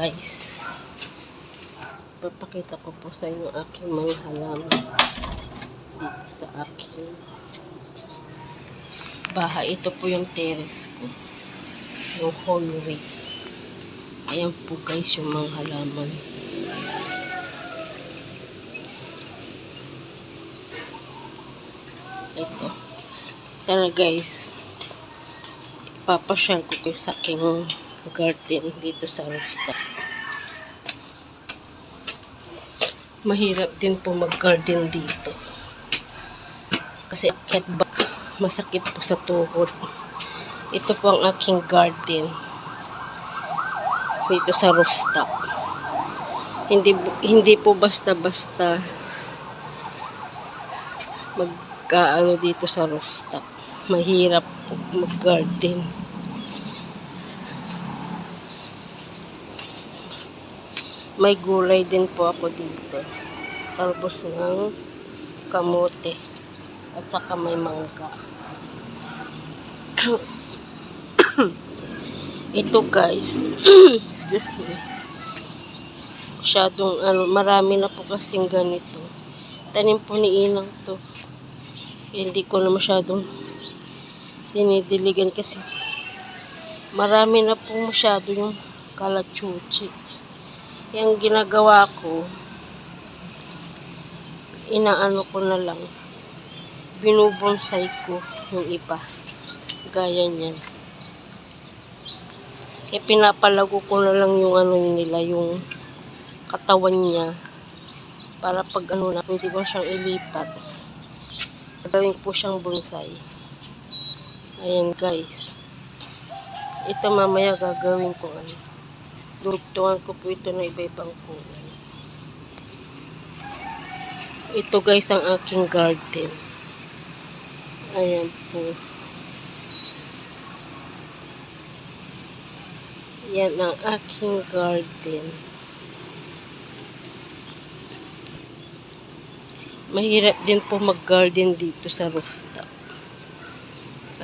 guys, papakita ko po sa inyo aking mga halaman dito sa aking bahay. Ito po yung terrace ko, yung hallway. Ayan po guys yung mga halaman. Ito. Tara guys, papasyal ko kayo sa aking garden dito sa rooftop. Mahirap din po mag-garden dito kasi akyat ba masakit po sa tuhod. Ito po ang aking garden dito sa rooftop. Hindi po basta-basta magkaano dito sa rooftop. Mahirap po mag-garden. May gulay din po ako dito. Talbos ng kamote. At saka may mangga. Ito guys. Excuse me. Masyadong marami na po kasing ganito. Tanim po ni Inang to. Hindi ko na masyadong dinidiligan kasi marami na po masyado yung kalachuchi. Yung ginagawa ko, inaano ko na lang, binubonsai ko yung iba, gaya niyan. Kaya pinapalago ko na lang yung ano nila, yung katawan niya, para pag ano na, pwede ko siyang ilipat. Gagawin po siyang bonsai. Ayan guys. Ito mamaya gagawin ko ano. Dugtungan ko po ito na iba-ibang kulay. Ito guys ang aking garden. Ayan po. Yan ang aking garden. Mahirap din po mag-garden dito sa rooftop.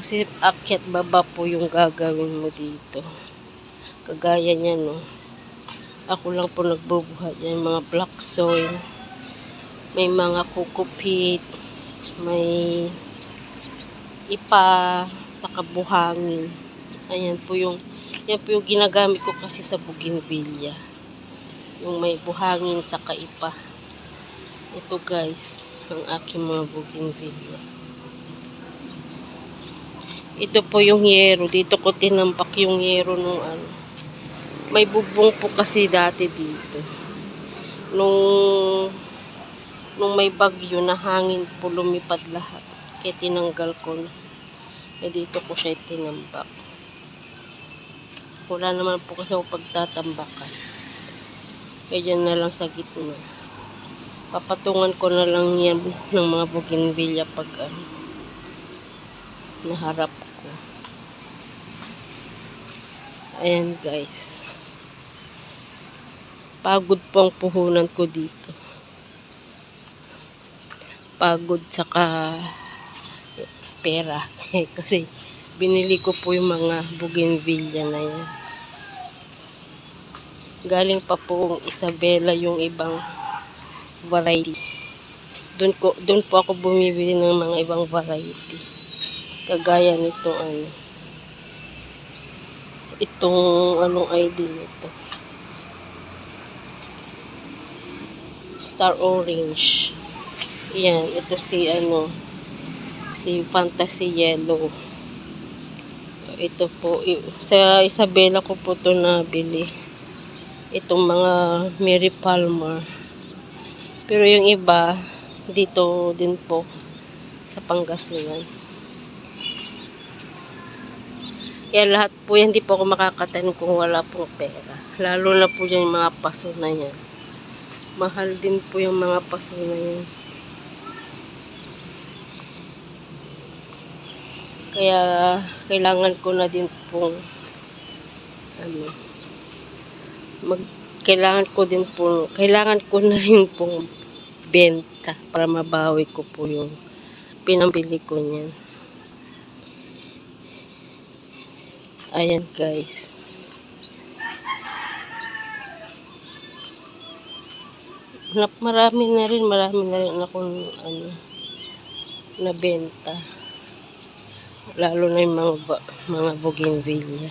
Kasi akyat baba po yung gagawin mo dito. Kagaya niya, no. Ako lang po nagbubuhat yan. Mga black soil. May mga kukupit. May ipa. Saka buhangin. Ayan po yung ginagamit ko kasi sa bougainvillea. Yung may buhangin saka ipa. Ito guys. Ang aking mga bougainvillea. Ito po yung yero. Dito ko tinampak yung yero nung ano. May bubong po kasi dati dito. Nung may bagyo na hangin po lumipad lahat. Kaya tinanggal ko na. E dito ko siya tinambak. Wala naman po kasi ako pagtatambakan. Kaya dyan na lang sa gitna. Papatungan ko na lang yan ng mga bougainvillea pag naharap ko. Ayan guys. Pagod po ang puhunan ko dito. Pagod saka pera. Kasi binili ko po yung mga bougainvillea na yan. Galing pa po Isabela yung ibang variety. Doon po ako bumibili ng mga ibang variety. Kagaya nito itong anong ID nito. Star Orange. Yan, ito si Fantasy Yellow. Ito po sa Isabela ko po to nabili. Itong mga Mary Palmer. Pero yung iba dito din po sa Pangasinan. Kaya lahat po yan, hindi po ako makakatanim kung wala pong pera. Lalo na po yung mga paso na yan. Mahal din po yung mga paso na yan. Kaya kailangan ko na din pong kailangan ko na rin pong benta para mabawi ko po yung pinambili ko niyan. Ayan guys. marami na rin akong nabenta. Lalo na yung mga bougainvillea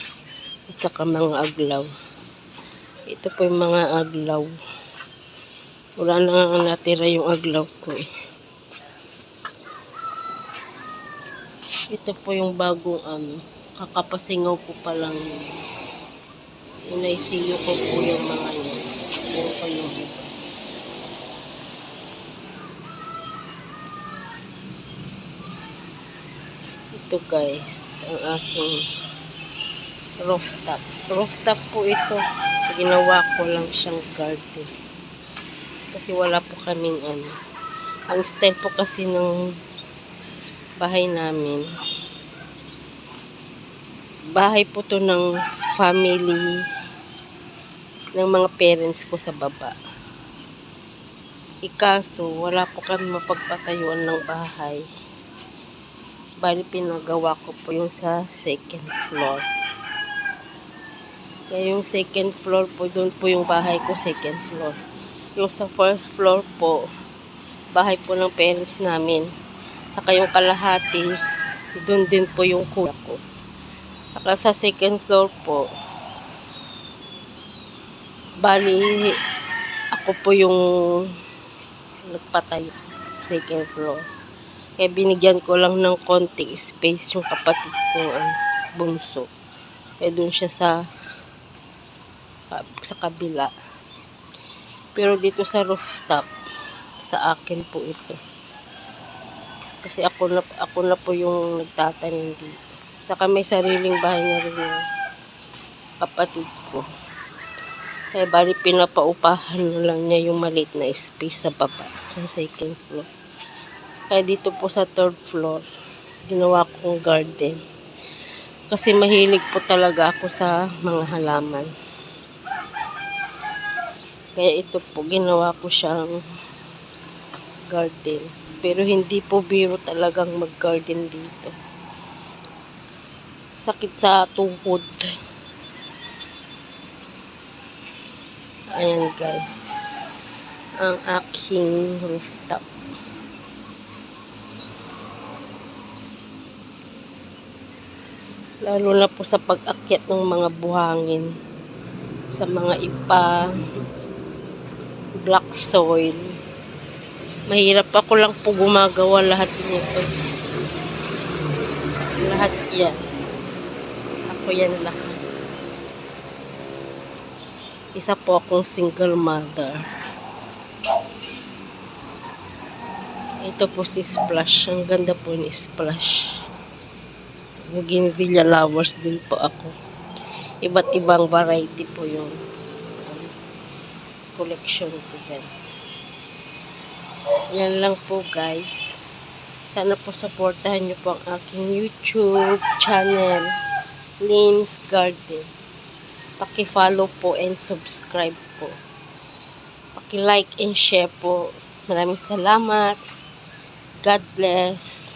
at saka mga aglaw. Ito po yung mga aglaw. Wala na nga natira yung aglaw ko eh. Ito po yung bagong kakapasingaw po pa lang yun. Inaisiyo ko po yung mga yun. Yan po yung iba. Ito guys, ang aking rooftop. Rooftop po ito. Ginawa ko lang siyang garden. Kasi wala po kaming Ang style po kasi ng bahay namin. Bahay po to ng family ng mga parents ko sa baba. Ikaso, wala po kami mapagpatayuan ng bahay. Bali, pinagawa ko po yung sa second floor. Kaya yung second floor po, doon po yung bahay ko, second floor. Yung sa first floor po, bahay po ng parents namin. Saka yung kalahati, doon din po yung kuya ko. Saka sa second floor po, bali, ako po yung nagpatayo second floor. Kaya binigyan ko lang ng konting space yung kapatid ko bunso. Kaya doon siya sa kabila. Pero dito sa rooftop, sa akin po ito. Kasi ako na po yung nagtatanim dito. Saka may sariling bahay na rin yung kapatid ko. Kaya bali pinapaupahan na lang niya yung maliit na space sa baba, sa second floor. Kaya dito po sa third floor, ginawa kong garden. Kasi mahilig po talaga ako sa mga halaman. Kaya ito po, ginawa ko siyang garden. Pero hindi po biro talagang mag-garden dito. Sakit sa tuhod. Ayan guys, ang aking rooftop. Lalo na po sa pag-akyat ng mga buhangin, sa mga black soil. Mahirap, ako lang po gumagawa lahat nito. Lahat yan. Ako yan lahat. Isa po akong single mother. Ito po si Splash. Ang ganda po ni Splash. Bougainvillea lovers din po ako. Iba't ibang variety po yung collection ko yan. Yan lang po guys. Sana po supportahan nyo po ang aking YouTube channel, Lynn's Garden. Paki-follow po and subscribe po. Paki-like and share po. Maraming salamat. God bless.